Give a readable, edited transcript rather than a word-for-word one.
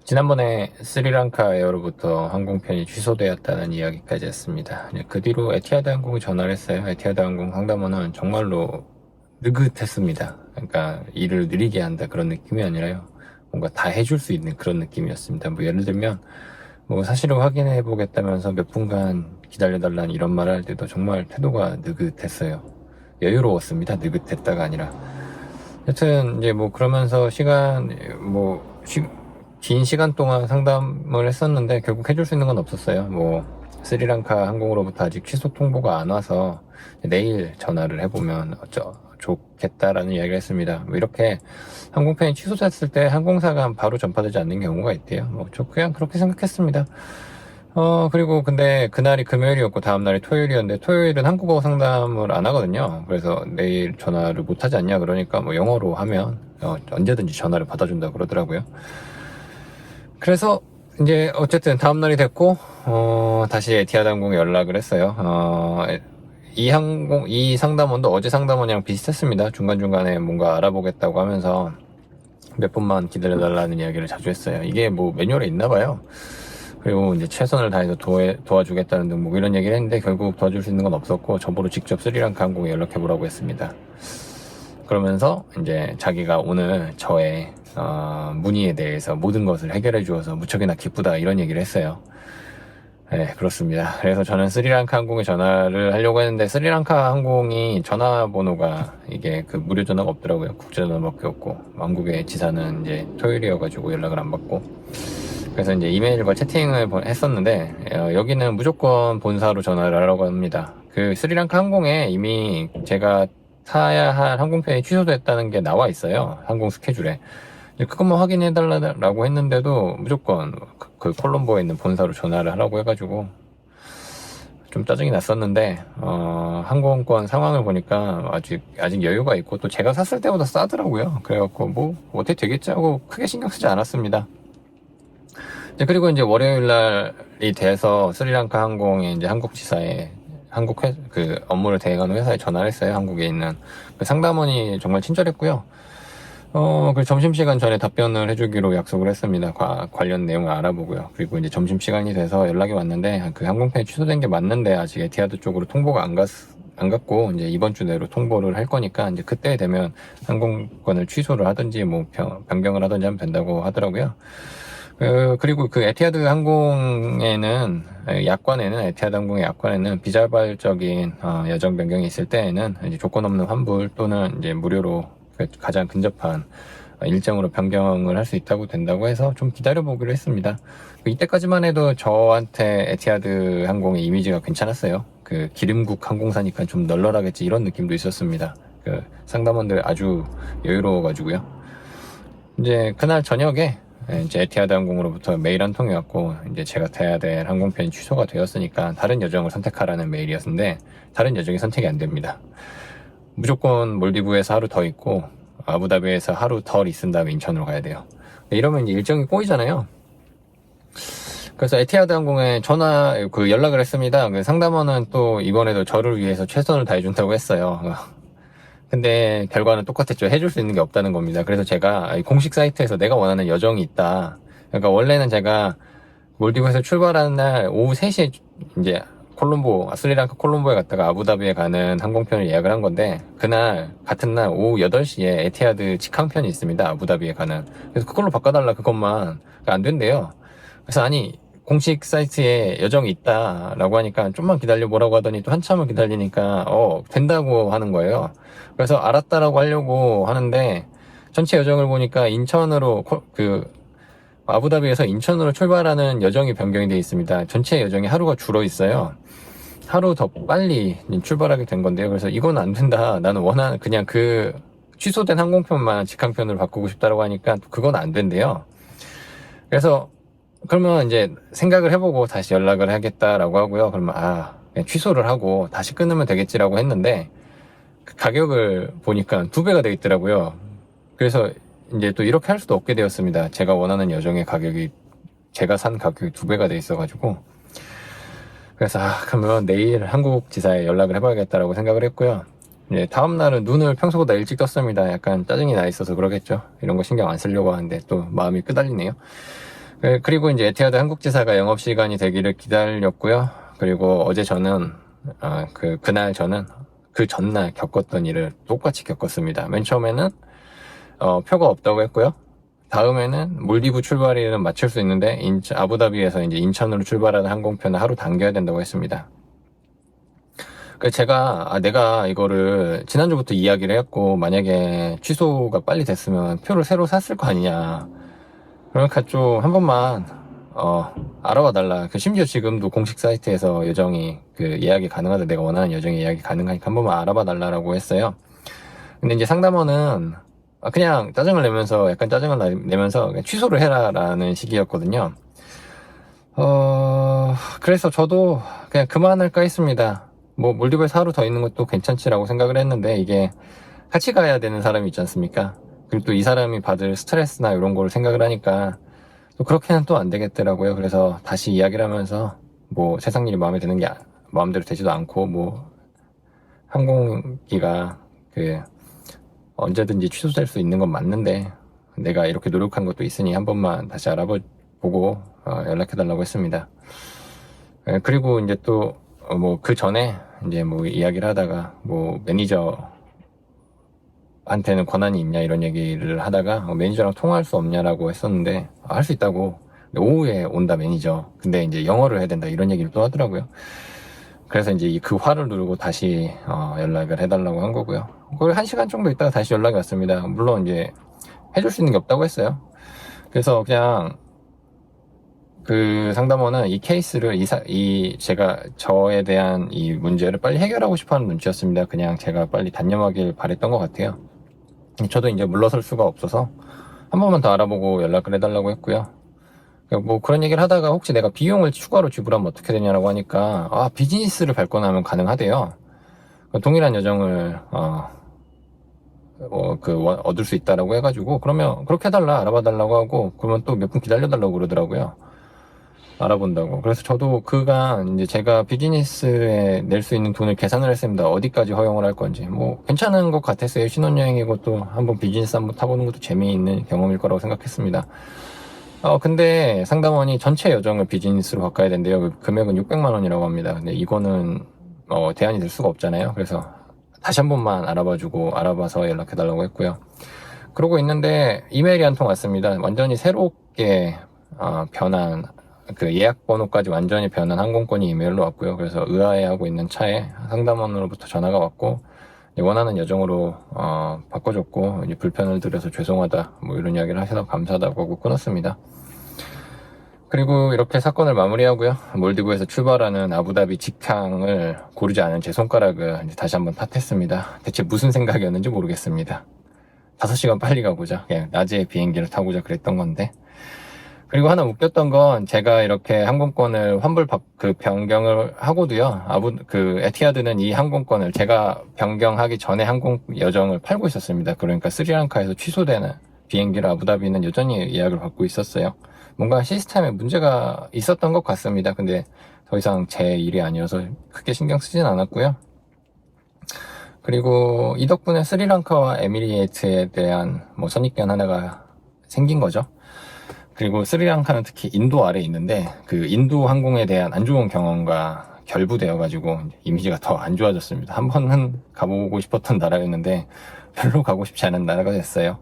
지난번에 스리랑카 에어로부터 항공편이 취소되었다는 이야기까지 했습니다. 그 뒤로 에티하드 항공이 전화를 했어요. 에티하드 항공 상담원은 정말로 느긋했습니다. 그러니까 일을 느리게 한다 그런 느낌이 아니라요. 뭔가 다 해줄 수 있는 그런 느낌이었습니다. 뭐 예를 들면 뭐 사실을 확인해 보겠다면서 몇 분간 기다려달라는 이런 말을 할 때도 정말 태도가 느긋했어요. 여유로웠습니다. 느긋했다가 아니라. 여튼 이제 뭐 그러면서 긴 시간 동안 상담을 했었는데 결국 해줄 수 있는 건 없었어요. 뭐 스리랑카 항공으로부터 아직 취소 통보가 안 와서 내일 전화를 해보면 좋겠다라는 이야기를 했습니다. 뭐 이렇게 항공편이 취소됐을 때 항공사가 바로 전파되지 않는 경우가 있대요. 뭐 저 그냥 그렇게 생각했습니다. 그리고 근데 그날이 금요일이었고 다음날이 토요일이었는데 토요일은 한국어 상담을 안 하거든요. 그래서 내일 전화를 못 하지 않냐 그러니까 뭐 영어로 하면 언제든지 전화를 받아준다 그러더라고요. 그래서 이제 어쨌든 다음날이 됐고 다시 에티하드 항공에 연락을 했어요. 이 상담원도 어제 상담원이랑 비슷했습니다. 중간중간에 뭔가 알아보겠다고 하면서 몇 분만 기다려달라는 이야기를 자주 했어요. 이게 뭐 매뉴얼에 있나 봐요. 그리고 이제 최선을 다해서 도와주겠다는 등 뭐 이런 얘기를 했는데 결국 도와줄 수 있는 건 없었고 저보고 직접 스리랑카 항공에 연락해보라고 했습니다. 그러면서 이제 자기가 오늘 저의 문의에 대해서 모든 것을 해결해 주어서 무척이나 기쁘다 이런 얘기를 했어요. 네, 그렇습니다. 그래서 저는 스리랑카 항공에 전화를 하려고 했는데 스리랑카 항공이 전화번호가 이게 그 무료 전화가 없더라고요. 국제 전화밖에 없고 한국의 지사는 이제 토요일이어가지고 연락을 안 받고 그래서 이제 이메일과 채팅을 했었는데 여기는 무조건 본사로 전화를 하라고 합니다. 그 스리랑카 항공에 이미 제가 타야 할 항공편이 취소됐다는 게 나와 있어요. 항공 스케줄에. 그것만 확인해 달라고 했는데도 무조건 그 콜롬보에 있는 본사로 전화를 하라고 해가지고 좀 짜증이 났었는데 항공권 상황을 보니까 아직 여유가 있고 또 제가 샀을 때보다 싸더라고요. 그래갖고 뭐 어떻게 되겠지 하고 크게 신경 쓰지 않았습니다. 그리고 이제 월요일 날이 돼서 스리랑카 항공의 이제 한국 지사에 그 업무를 대행하는 회사에 전화를 했어요. 한국에 있는 그 상담원이 정말 친절했고요. 그 점심시간 전에 답변을 해주기로 약속을 했습니다. 관련 내용을 알아보고요. 그리고 이제 점심시간이 돼서 연락이 왔는데 그 항공편이 취소된 게 맞는데 아직 에티하드 쪽으로 통보가 안 갔고 이제 이번 주 내로 통보를 할 거니까 이제 그때 되면 항공권을 취소를 하든지 뭐 변경을 하든지 하면 된다고 하더라고요. 그리고 그 에티하드 항공에는 에티하드 항공의 약관에는 비자발적인 여정 변경이 있을 때에는 이제 조건 없는 환불 또는 이제 무료로 가장 근접한 일정으로 변경을 할 수 있다고 된다고 해서 좀 기다려보기로 했습니다. 이때까지만 해도 저한테 에티하드 항공의 이미지가 괜찮았어요. 그 기름국 항공사니까 좀 널널하겠지 이런 느낌도 있었습니다. 그 상담원들 아주 여유로워가지고요. 이제 그날 저녁에 이제 에티하드 항공으로부터 메일 한 통이 왔고 이제 제가 타야 될 항공편이 취소가 되었으니까 다른 여정을 선택하라는 메일이었는데 다른 여정이 선택이 안 됩니다. 무조건 몰디브에서 하루 더 있고 아부다비에서 하루 더 있은 다음에 인천으로 가야 돼요. 이러면 이제 일정이 꼬이잖아요. 그래서 에티하드 항공에 연락을 했습니다. 그 상담원은 또 이번에도 저를 위해서 최선을 다해준다고 했어요. 근데 결과는 똑같았죠. 해줄 수 있는 게 없다는 겁니다. 그래서 제가 공식 사이트에서 내가 원하는 여정이 있다. 그러니까 원래는 제가 몰디브에서 출발하는 날 오후 3시에 이제 스리랑카 콜롬보에 갔다가 아부다비에 가는 항공편을 예약을 한 건데 그날 같은 날 오후 8시에 에티하드 직항편이 있습니다. 아부다비에 가는. 그래서 그걸로 바꿔달라 그것만 안 된대요. 그래서 아니 공식 사이트에 여정이 있다라고 하니까 좀만 기다려보라고 하더니 또 한참을 기다리니까 된다고 하는 거예요. 그래서 알았다라고 하려고 하는데 전체 여정을 보니까 인천으로 아부다비에서 인천으로 출발하는 여정이 변경이 되어 있습니다. 전체 여정이 하루가 줄어 있어요. 하루 더 빨리 출발하게 된 건데요. 그래서 이건 안 된다. 나는 그냥 그 취소된 항공편만 직항편으로 바꾸고 싶다라고 하니까 그건 안 된대요. 그래서 그러면 이제 생각을 해보고 다시 연락을 하겠다라고 하고요. 그러면 그냥 취소를 하고 다시 끊으면 되겠지라고 했는데 그 가격을 보니까 2배가 돼 있더라고요. 그래서 이제 또 이렇게 할 수도 없게 되었습니다. 제가 원하는 여정의 가격이 제가 산 가격이 2배가 돼 있어가지고 그래서 그러면 내일 한국 지사에 연락을 해봐야겠다라고 생각을 했고요. 이제 다음날은 눈을 평소보다 일찍 떴습니다. 약간 짜증이 나 있어서 그러겠죠. 이런 거 신경 안 쓰려고 하는데 또 마음이 끄달리네요. 그리고 이제 에티하드 한국지사가 영업시간이 되기를 기다렸고요. 그리고 어제 저는, 그날 저는 그 전날 겪었던 일을 똑같이 겪었습니다. 맨 처음에는, 표가 없다고 했고요. 다음에는 몰디브 출발일은 맞출 수 있는데, 아부다비에서 이제 인천으로 출발하는 항공편을 하루 당겨야 된다고 했습니다. 내가 이거를 지난주부터 이야기를 했고, 만약에 취소가 빨리 됐으면 표를 새로 샀을 거 아니냐. 그러니까 좀 한 번만 알아봐 달라. 심지어 지금도 공식 사이트에서 여정이 예약이 가능하다. 내가 원하는 여정이 예약이 가능하니까 한 번만 알아봐 달라라고 했어요. 근데 이제 상담원은 그냥 짜증을 내면서 약간 짜증을 내면서 그냥 취소를 해라라는 식이었거든요. 그래서 저도 그냥 그만할까 했습니다. 뭐 몰디브에서 하루 더 있는 것도 괜찮지라고 생각을 했는데 이게 같이 가야 되는 사람이 있지 않습니까? 그리고 또 이 사람이 받을 스트레스나 이런 거를 생각을 하니까 또 그렇게는 또 안 되겠더라고요. 그래서 다시 이야기를 하면서 뭐 세상 일이 마음에 드는 게 마음대로 되지도 않고 뭐 항공기가 언제든지 취소될 수 있는 건 맞는데 내가 이렇게 노력한 것도 있으니 한 번만 다시 알아보고 연락해달라고 했습니다. 그리고 이제 또 뭐 그 전에 이제 뭐 이야기를 하다가 뭐 매니저한테는 권한이 있냐 이런 얘기를 하다가 매니저랑 통화할 수 없냐라고 했었는데 할 수 있다고. 오후에 온다 매니저. 근데 이제 영어를 해야 된다 이런 얘기를 또 하더라고요. 그래서 이제 그 화를 누르고 다시 연락을 해달라고 한 거고요. 그걸 1시간 정도 있다가 다시 연락이 왔습니다. 물론 이제 해줄 수 있는 게 없다고 했어요. 그래서 그냥 그 상담원은 이 케이스를 제가 저에 대한 이 문제를 빨리 해결하고 싶어하는 눈치였습니다. 그냥 제가 빨리 단념하길 바랬던 것 같아요. 저도 이제 물러설 수가 없어서 한 번만 더 알아보고 연락을 해달라고 했고요. 뭐 그런 얘기를 하다가 혹시 내가 비용을 추가로 지불하면 어떻게 되냐라고 하니까 비즈니스를 발권하면 가능하대요. 동일한 여정을 얻을 수 있다라고 해가지고 그러면 그렇게 해달라 알아봐 달라고 하고 그러면 또 몇 분 기다려달라고 그러더라고요. 알아본다고. 그래서 저도 그간 이제 제가 비즈니스에 낼 수 있는 돈을 계산을 했습니다. 어디까지 허용을 할 건지. 뭐 괜찮은 것 같았어요. 신혼여행이고 또 한번 비즈니스 한번 타보는 것도 재미있는 경험일 거라고 생각했습니다. 근데 상담원이 전체 여정을 비즈니스로 바꿔야 된대요. 그 금액은 600만 원이라고 합니다. 근데 이거는 대안이 될 수가 없잖아요. 그래서 다시 한 번만 알아봐서 연락해달라고 했고요. 그러고 있는데 이메일이 한 통 왔습니다. 완전히 새롭게 변한 예약 번호까지 완전히 변한 항공권이 이메일로 왔고요. 그래서 의아해하고 있는 차에 상담원으로부터 전화가 왔고 원하는 여정으로 바꿔줬고 이제 불편을 드려서 죄송하다 뭐 이런 이야기를 하셔서 감사하다고 하고 끊었습니다. 그리고 이렇게 사건을 마무리하고요. 몰디브에서 출발하는 아부다비 직항을 고르지 않은 제 손가락을 이제 다시 한번 탓했습니다. 대체 무슨 생각이었는지 모르겠습니다. 5시간 빨리 가보자. 그냥 낮에 비행기를 타고자 그랬던 건데. 그리고 하나 웃겼던 건 제가 이렇게 항공권을 변경을 하고도요. 에티하드는 이 항공권을 제가 변경하기 전에 항공 여정을 팔고 있었습니다. 그러니까 스리랑카에서 취소되는 비행기를 아부다비는 여전히 예약을 받고 있었어요. 뭔가 시스템에 문제가 있었던 것 같습니다. 근데 더 이상 제 일이 아니어서 크게 신경 쓰진 않았고요. 그리고 이 덕분에 스리랑카와 에미리에이트에 대한 선입견 하나가 생긴 거죠. 그리고 스리랑카는 특히 인도 아래에 있는데 그 인도 항공에 대한 안 좋은 경험과 결부되어가지고 이미지가 더 안 좋아졌습니다. 한 번은 가보고 싶었던 나라였는데 별로 가고 싶지 않은 나라가 됐어요.